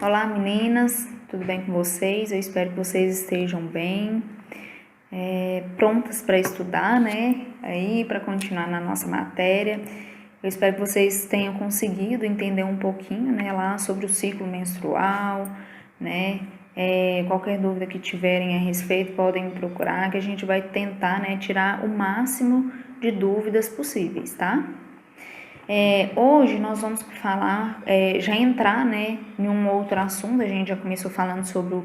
Olá meninas, tudo bem com vocês? Eu espero que vocês estejam bem, prontas para estudar, né? Aí para continuar na nossa matéria. Eu espero que vocês tenham conseguido entender um pouquinho, né, lá sobre o ciclo menstrual, né? Qualquer dúvida que tiverem a respeito podem me procurar, que a gente vai tentar, né, tirar o máximo de dúvidas possíveis, tá? Hoje nós vamos falar, já entrar, né, em um outro assunto. A gente já começou falando sobre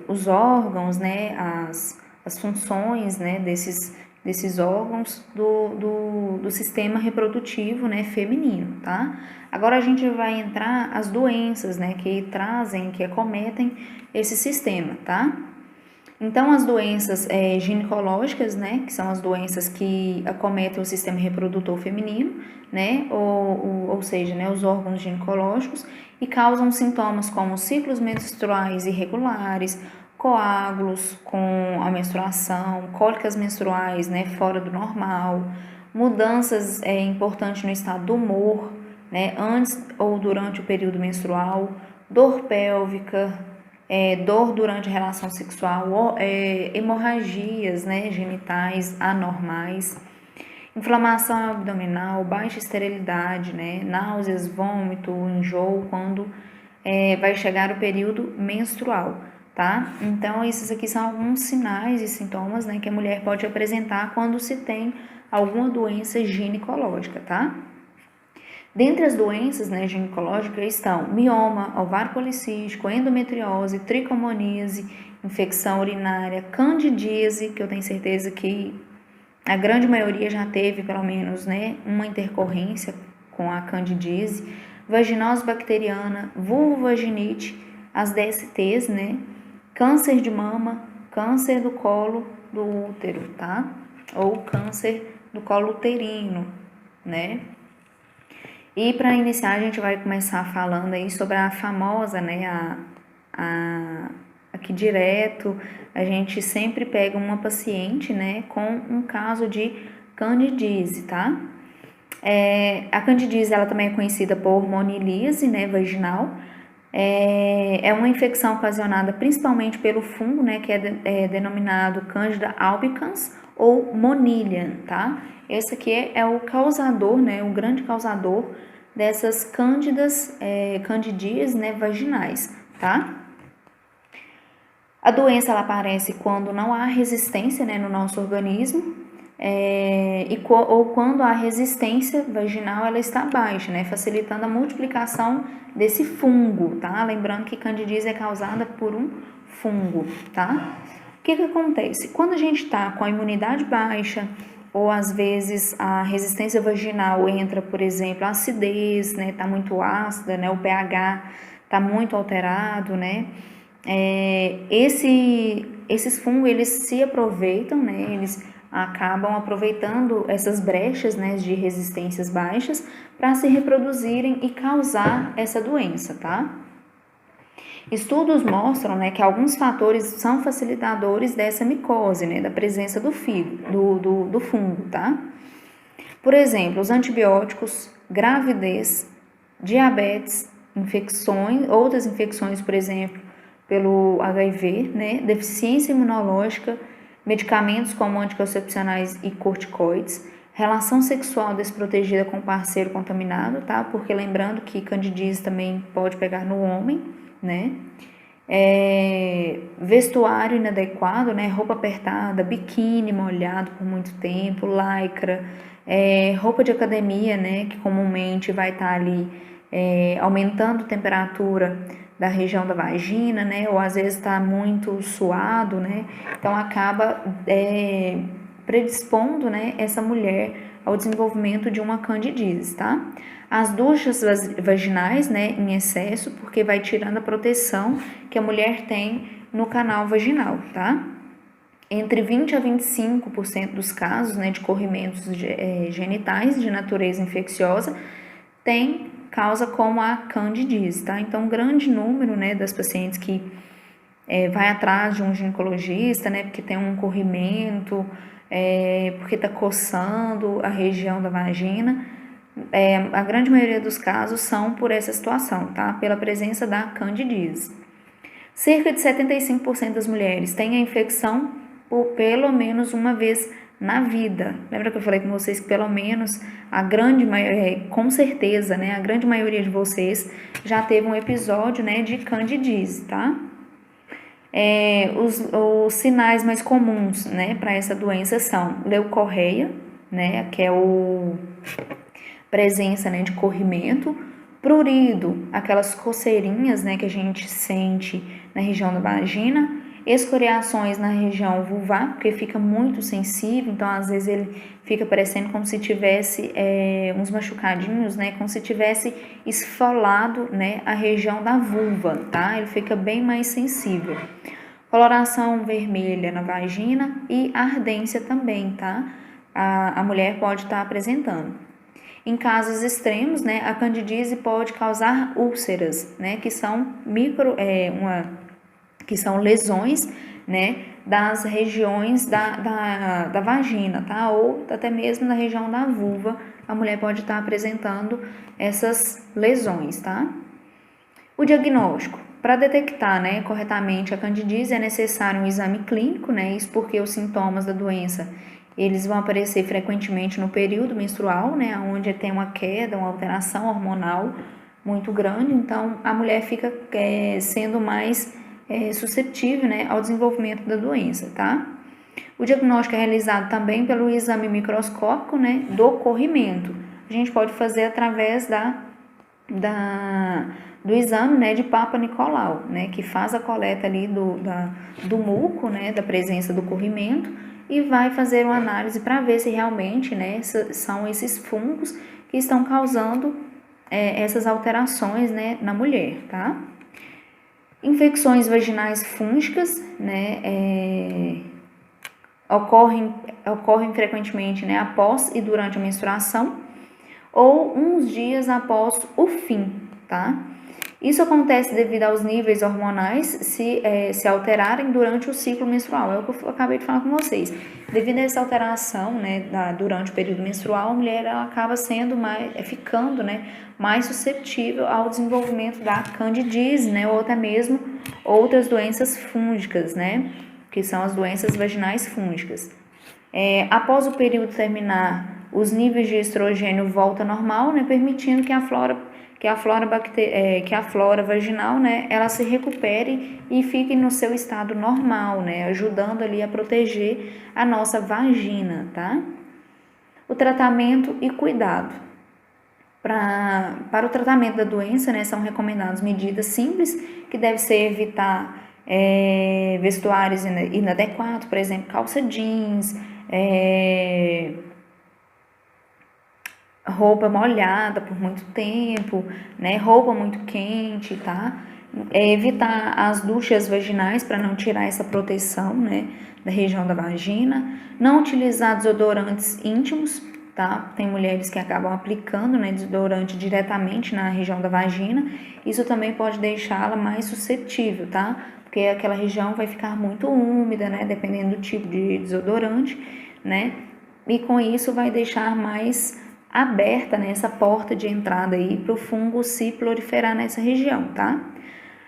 os órgãos, né, as funções, né, desses órgãos do sistema reprodutivo, né, feminino, tá? Agora a gente vai entrar as doenças, né, que acometem esse sistema, tá? Então, as doenças ginecológicas, né, que são as doenças que acometem o sistema reprodutor feminino, né, ou seja, né, os órgãos ginecológicos, e causam sintomas como ciclos menstruais irregulares, coágulos com a menstruação, cólicas menstruais, né, fora do normal, mudanças importantes no estado do humor, né, antes ou durante o período menstrual, dor pélvica, dor durante a relação sexual, hemorragias, né, genitais anormais, inflamação abdominal, baixa esterilidade, né, náuseas, vômito, enjoo quando vai chegar o período menstrual, tá? Então, esses aqui são alguns sinais e sintomas, né, que a mulher pode apresentar quando se tem alguma doença ginecológica, tá? Dentre as doenças, né, ginecológicas estão mioma, ovário policístico, endometriose, tricomoníase, infecção urinária, candidíase, que eu tenho certeza que a grande maioria já teve pelo menos, né, uma intercorrência com a candidíase, vaginose bacteriana, vulvovaginite, as DSTs, né, câncer de mama, câncer do colo do útero, tá? Ou câncer do colo uterino, né? E para iniciar, a gente vai começar falando aí sobre a famosa, né, aqui direto, a gente sempre pega uma paciente, né, com um caso de candidíase, tá? A candidíase, ela também é conhecida por monilise, né, vaginal. É uma infecção ocasionada principalmente pelo fungo, né, que é denominado Candida albicans ou Monilian, tá? Esse aqui é o causador, né, o grande causador dessas candidíase, né, vaginais, tá? A doença ela aparece quando não há resistência, né, no nosso organismo, ou quando a resistência vaginal ela está baixa, né, facilitando a multiplicação desse fungo, tá? Lembrando que candidíase é causada por um fungo, tá? O que acontece? Quando a gente está com a imunidade baixa, ou às vezes a resistência vaginal entra, por exemplo, a acidez, né, tá muito ácida, né, o pH tá muito alterado, né, esses fungos, eles se aproveitam, né, eles acabam aproveitando essas brechas, né, de resistências baixas para se reproduzirem e causar essa doença, tá? Estudos mostram, né, que alguns fatores são facilitadores dessa micose, né, da presença do fungo, tá? Por exemplo, os antibióticos, gravidez, diabetes, outras infecções, por exemplo, pelo HIV, né, deficiência imunológica, medicamentos como anticoncepcionais e corticoides, relação sexual desprotegida com parceiro contaminado, tá? Porque lembrando que candidíase também pode pegar no homem, né? Vestuário inadequado, né? Roupa apertada, biquíni molhado por muito tempo, lycra, roupa de academia, né? Que comumente vai estar ali aumentando a temperatura da região da vagina, né? Ou às vezes está muito suado, né? Então acaba predispondo, né, essa mulher ao desenvolvimento de uma candidíase, tá? As duchas vaginais, né, em excesso, porque vai tirando a proteção que a mulher tem no canal vaginal, tá? Entre 20 a 25% dos casos, né, de corrimentos genitais de natureza infecciosa tem causa como a candidíase, tá? Então, um grande número, né, das pacientes que vai atrás de um ginecologista, né, porque tem um corrimento, porque está coçando a região da vagina, a grande maioria dos casos são por essa situação, tá? Pela presença da candidíase. Cerca de 75% das mulheres têm a infecção por pelo menos uma vez na vida. Lembra que eu falei com vocês que pelo menos a grande maioria, com certeza, né, a grande maioria de vocês já teve um episódio, né, de candidíase, tá? Os sinais mais comuns, né, para essa doença são leucorreia, né, que é o presença, né, de corrimento, prurido, aquelas coceirinhas, né, que a gente sente na região da vagina, escoriações na região vulvar, porque fica muito sensível, então às vezes ele fica parecendo como se tivesse uns machucadinhos, né, como se tivesse esfolado, né, a região da vulva, tá? Ele fica bem mais sensível. Coloração vermelha na vagina e ardência também, tá? A mulher pode estar apresentando. Em casos extremos, né, a candidíase pode causar úlceras, né, que são que são lesões, né, das regiões da vagina, tá? Ou até mesmo na região da vulva, a mulher pode estar apresentando essas lesões, tá? O diagnóstico. Para detectar, né, corretamente a candidíase é necessário um exame clínico, né, isso porque os sintomas da doença eles vão aparecer frequentemente no período menstrual, né, onde tem uma queda, uma alteração hormonal muito grande, então a mulher fica sendo mais suscetível, né, ao desenvolvimento da doença, tá? O diagnóstico é realizado também pelo exame microscópico, né, do corrimento. A gente pode fazer através do exame, né, de Papa Nicolau, né, que faz a coleta ali do muco, né, da presença do corrimento e vai fazer uma análise para ver se realmente, né, são esses fungos que estão causando essas alterações, né, na mulher, tá? Infecções vaginais fúngicas, né, ocorrem frequentemente, né, após e durante a menstruação ou uns dias após o fim, tá? Isso acontece devido aos níveis hormonais se alterarem durante o ciclo menstrual, é o que eu acabei de falar com vocês. Devido a essa alteração, né, durante o período menstrual, a mulher ela acaba ficando, né, mais suscetível ao desenvolvimento da candidíase, né, ou até mesmo outras doenças fúngicas, né, que são as doenças vaginais fúngicas. Após o período terminar, os níveis de estrogênio voltam ao normal, né, permitindo que a flora vaginal, né, ela se recupere e fique no seu estado normal, né, ajudando ali a proteger a nossa vagina, tá? O tratamento e cuidado. Para o tratamento da doença, né, são recomendadas medidas simples, que deve ser evitar vestuários inadequados, por exemplo, calça jeans, roupa molhada por muito tempo, né? Roupa muito quente, tá? Evitar as duchas vaginais para não tirar essa proteção, né, da região da vagina. Não utilizar desodorantes íntimos, tá? Tem mulheres que acabam aplicando, né, desodorante diretamente na região da vagina. Isso também pode deixá-la mais suscetível, tá? Porque aquela região vai ficar muito úmida, né, dependendo do tipo de desodorante, né? E com isso vai deixar mais aberta nessa porta de entrada aí para o fungo se proliferar nessa região, tá?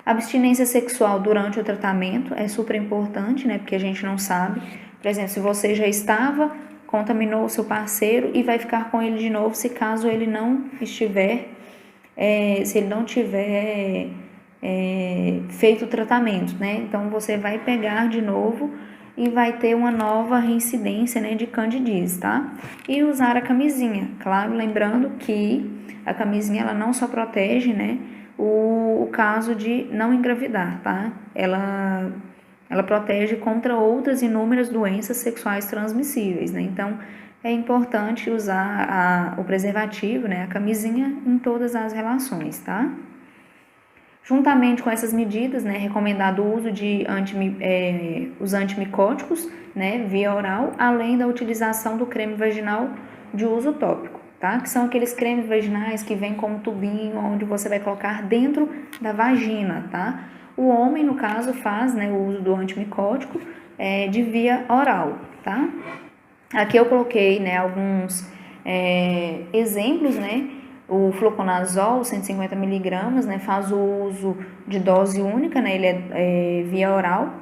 Abstinência sexual durante o tratamento é super importante, né? Porque a gente não sabe, por exemplo, se você já estava, contaminou o seu parceiro e vai ficar com ele de novo se caso ele não estiver, se ele não tiver feito o tratamento, né? Então você vai pegar de novo e vai ter uma nova reincidência, né, de candidíase, tá? E usar a camisinha, claro, lembrando que a camisinha ela não só protege, né, o caso de não engravidar, tá? Ela protege contra outras inúmeras doenças sexuais transmissíveis, né? Então é importante usar o preservativo, né, a camisinha em todas as relações, tá? Juntamente com essas medidas, né, recomendado o uso de os antimicóticos, né, via oral, além da utilização do creme vaginal de uso tópico, tá? Que são aqueles cremes vaginais que vêm com um tubinho onde você vai colocar dentro da vagina, tá? O homem, no caso, faz, né, o uso do antimicótico de via oral, tá? Aqui eu coloquei, né, alguns exemplos, né? O fluconazol, 150 miligramas, né? Faz o uso de dose única, né? Ele é via oral.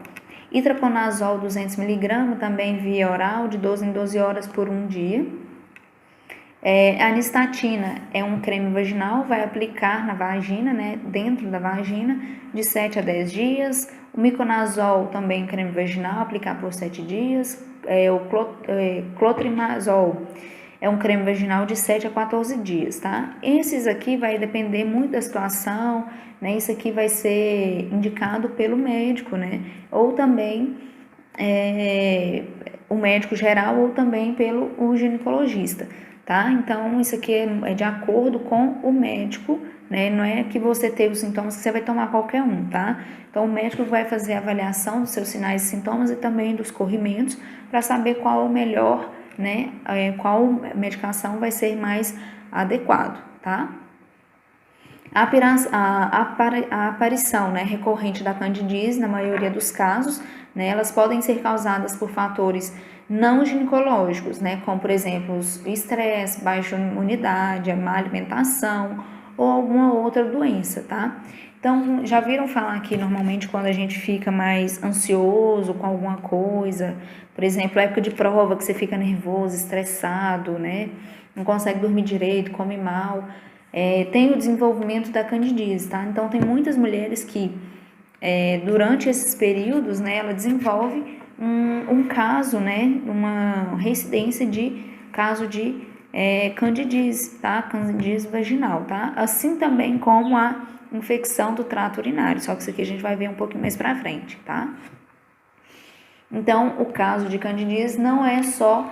Itraconazol, 200 miligramas, também via oral, de 12 em 12 horas por um dia. A anistatina é um creme vaginal, vai aplicar na vagina, né, dentro da vagina, de 7 a 10 dias. O miconazol, também creme vaginal, aplicar por 7 dias. O clotrimazol é um creme vaginal de 7 a 14 dias, tá? Esses aqui vai depender muito da situação, né? Isso aqui vai ser indicado pelo médico, né? Ou também o médico geral ou também pelo ginecologista, tá? Então, isso aqui é de acordo com o médico, né? Não é que você teve os sintomas que você vai tomar qualquer um, tá? Então, o médico vai fazer a avaliação dos seus sinais e sintomas e também dos corrimentos para saber qual é o melhor, né? Qual medicação vai ser mais adequado, tá? A aparição, né, recorrente da candidíase, na maioria dos casos, né, elas podem ser causadas por fatores não ginecológicos, né, como por exemplo estresse, baixa imunidade, má alimentação ou alguma outra doença, tá? Então, já viram falar que normalmente quando a gente fica mais ansioso com alguma coisa, por exemplo, época de prova que você fica nervoso, estressado, né, não consegue dormir direito, come mal, tem o desenvolvimento da candidíase, tá? Então, tem muitas mulheres que durante esses períodos, né, ela desenvolve um caso, né, uma reincidência de caso de candidíase, tá? Candidíase vaginal, tá? Assim também como a infecção do trato urinário, só que isso aqui a gente vai ver um pouquinho mais pra frente, tá? Então, o caso de candidíase não é só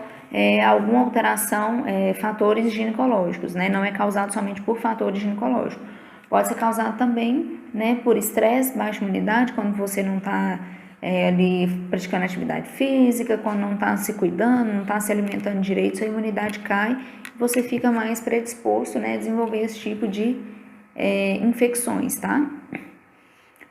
alguma alteração, fatores ginecológicos, né? Não é causado somente por fatores ginecológicos. Pode ser causado também, né, por estresse, baixa imunidade, quando você não está ali praticando atividade física, quando não está se cuidando, não está se alimentando direito, sua imunidade cai, você fica mais predisposto, né, a desenvolver esse tipo de infecções, tá?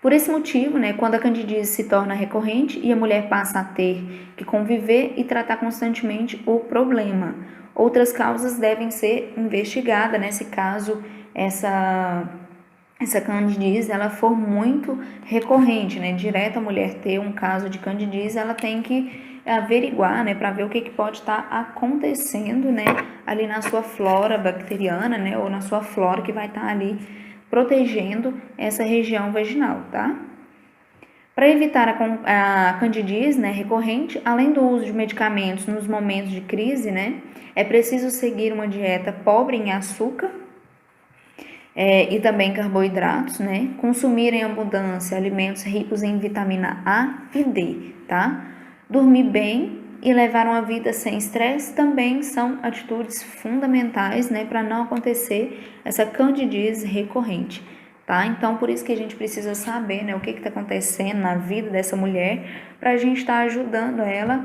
Por esse motivo, né, quando a candidíase se torna recorrente e a mulher passa a ter que conviver e tratar constantemente o problema. Outras causas devem ser investigadas, né, se caso essa candidíase ela for muito recorrente, né, direto a mulher ter um caso de candidíase, ela tem que averiguar, né, para ver o que pode estar acontecendo, né, ali na sua flora bacteriana, né, ou na sua flora que vai estar ali protegendo essa região vaginal, tá? Para evitar a candidíase, né, recorrente, além do uso de medicamentos nos momentos de crise, né, é preciso seguir uma dieta pobre em açúcar e também carboidratos, né, consumir em abundância alimentos ricos em vitamina A e D, tá? Dormir bem e levar uma vida sem estresse também são atitudes fundamentais, né, para não acontecer essa candidíase recorrente, tá? Então, por isso que a gente precisa saber, né, o que está acontecendo na vida dessa mulher, para a gente estar ajudando ela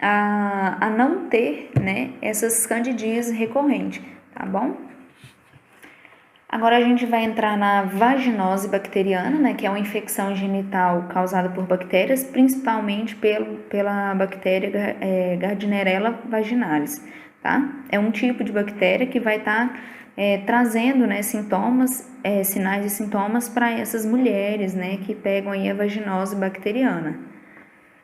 a não ter, né, essas candidíases recorrentes, tá bom? Agora a gente vai entrar na vaginose bacteriana, né, que é uma infecção genital causada por bactérias, principalmente pela bactéria Gardnerella vaginalis, tá? É um tipo de bactéria que vai estar trazendo, né, sintomas, sinais e sintomas para essas mulheres, né, que pegam aí a vaginose bacteriana.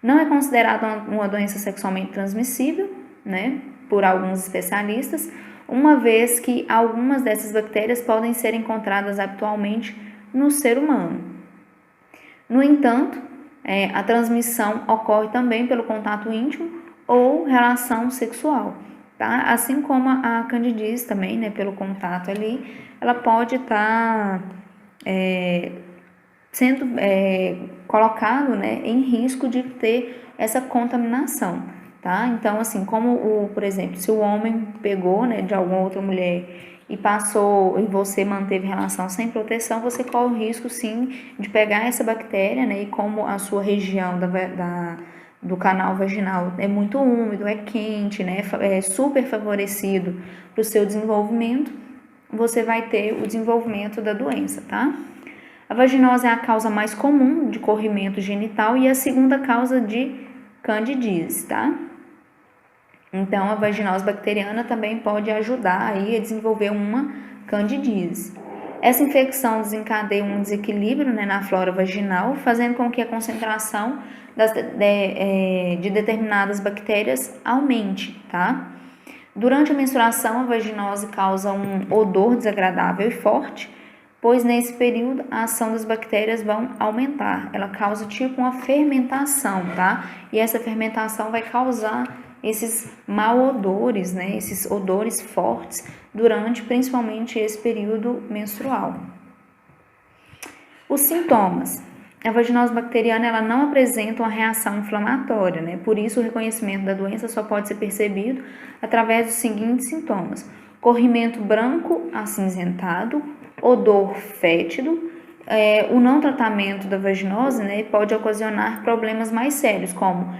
Não é considerada uma doença sexualmente transmissível, né, por alguns especialistas, uma vez que algumas dessas bactérias podem ser encontradas habitualmente no ser humano. No entanto, a transmissão ocorre também pelo contato íntimo ou relação sexual, tá? Assim como a candidíase também, né, pelo contato ali, ela pode estar sendo colocado, né, em risco de ter essa contaminação, tá? Então, assim, por exemplo, se o homem pegou, né, de alguma outra mulher e passou, e você manteve relação sem proteção, você corre o risco, sim, de pegar essa bactéria, né, e como a sua região do canal vaginal é muito úmido, é quente, né, é super favorecido para o seu desenvolvimento, você vai ter o desenvolvimento da doença, tá? A vaginose é a causa mais comum de corrimento genital e a segunda causa de candidíase, tá? Então, a vaginose bacteriana também pode ajudar aí a desenvolver uma candidíase. Essa infecção desencadeia um desequilíbrio, né, na flora vaginal, fazendo com que a concentração de determinadas bactérias aumente, tá? Durante a menstruação, a vaginose causa um odor desagradável e forte, pois nesse período a ação das bactérias vão aumentar. Ela causa tipo uma fermentação, tá? E essa fermentação vai causar esses malodores, né? Esses odores fortes durante principalmente esse período menstrual. Os sintomas. A vaginose bacteriana ela não apresenta uma reação inflamatória, né? Por isso o reconhecimento da doença só pode ser percebido através dos seguintes sintomas: corrimento branco acinzentado, odor fétido. O não tratamento da vaginose, né, pode ocasionar problemas mais sérios, como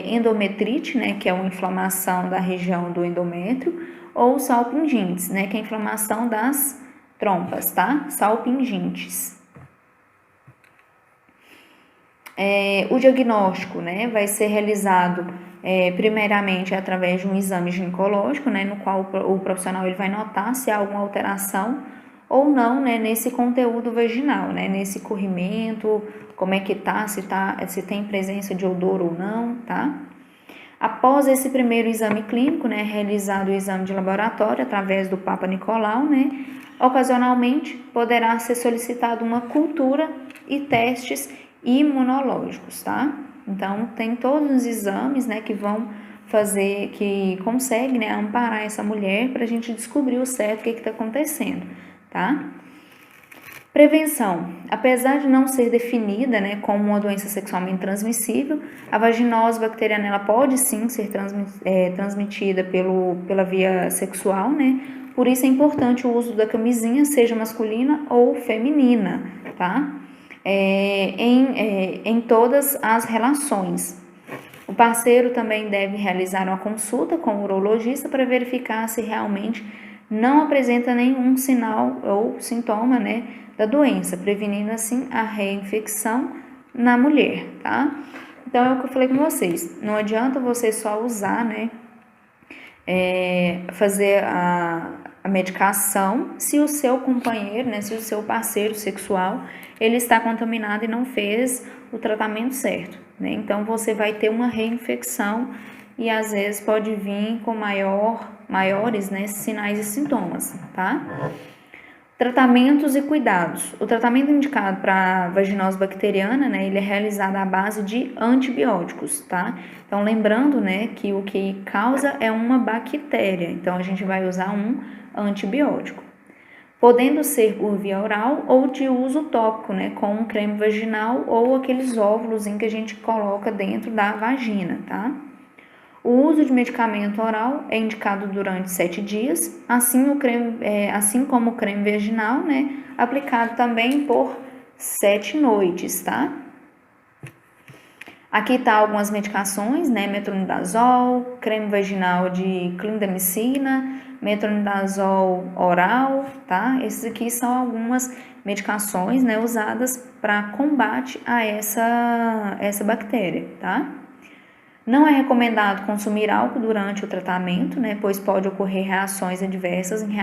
endometrite, né, que é uma inflamação da região do endométrio, ou salpingites, né, que é a inflamação das trompas, tá? Salpingites. O diagnóstico, né, vai ser realizado primeiramente através de um exame ginecológico, né, no qual o profissional ele vai notar se há alguma alteração ou não, né, nesse conteúdo vaginal, né, nesse corrimento, como é que tá, se tem presença de odor ou não, tá? Após esse primeiro exame clínico, né, realizado o exame de laboratório através do Papa Nicolau, né, ocasionalmente poderá ser solicitado uma cultura e testes imunológicos, tá? Então, tem todos os exames, né, que vão fazer, que conseguem, né, amparar essa mulher para a gente descobrir o certo, o que está acontecendo, tá? Prevenção. Apesar de não ser definida, né, como uma doença sexualmente transmissível, a vaginose bacteriana ela pode sim ser transmitida pela via sexual, né? Por isso é importante o uso da camisinha, seja masculina ou feminina, tá? Em todas as relações. O parceiro também deve realizar uma consulta com o urologista para verificar se realmente não apresenta nenhum sinal ou sintoma, né, da doença, prevenindo assim a reinfecção na mulher, tá? Então é o que eu falei com vocês, não adianta você só usar, né, fazer a medicação se o seu companheiro, né, se o seu parceiro sexual, ele está contaminado e não fez o tratamento certo, né? Então você vai ter uma reinfecção e às vezes pode vir com maiores, né, sinais e sintomas, tá? Tratamentos e cuidados. O tratamento indicado para vaginose bacteriana, né, ele é realizado à base de antibióticos, tá? Então, lembrando, né, que o que causa é uma bactéria, então a gente vai usar um antibiótico. Podendo ser por via oral ou de uso tópico, né, com um creme vaginal ou aqueles óvulos em que a gente coloca dentro da vagina, tá? O uso de medicamento oral é indicado durante 7 dias, assim como o creme vaginal, né, aplicado também por 7 noites, tá? Aqui tá algumas medicações, né, metronidazol, creme vaginal de clindamicina, metronidazol oral, tá? Esses aqui são algumas medicações, né, usadas para combate a essa bactéria, tá? Não é recomendado consumir álcool durante o tratamento, né, pois pode ocorrer reações adversas em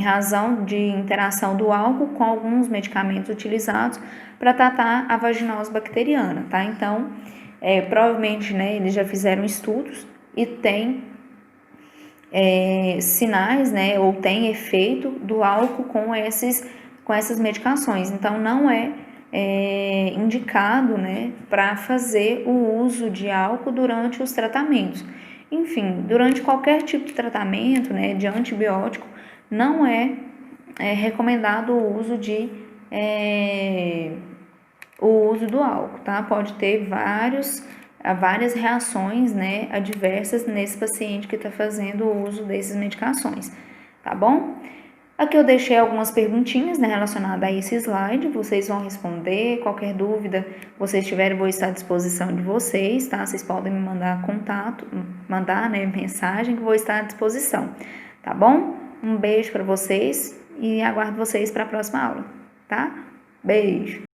razão de interação do álcool com alguns medicamentos utilizados para tratar a vaginose bacteriana, tá? Então, provavelmente, né, eles já fizeram estudos e tem sinais, né, ou tem efeito do álcool com essas medicações. Então, não é indicado, né, para fazer o uso de álcool durante os tratamentos. Enfim, durante qualquer tipo de tratamento, né, de antibiótico, não é recomendado o uso do álcool, tá? Pode ter várias reações, né, adversas nesse paciente que está fazendo o uso dessas medicações, tá bom? Aqui eu deixei algumas perguntinhas, né, relacionadas a esse slide, vocês vão responder, qualquer dúvida vocês tiverem, vou estar à disposição de vocês, tá? Vocês podem me mandar né, mensagem que vou estar à disposição, tá bom? Um beijo para vocês e aguardo vocês para a próxima aula, tá? Beijo!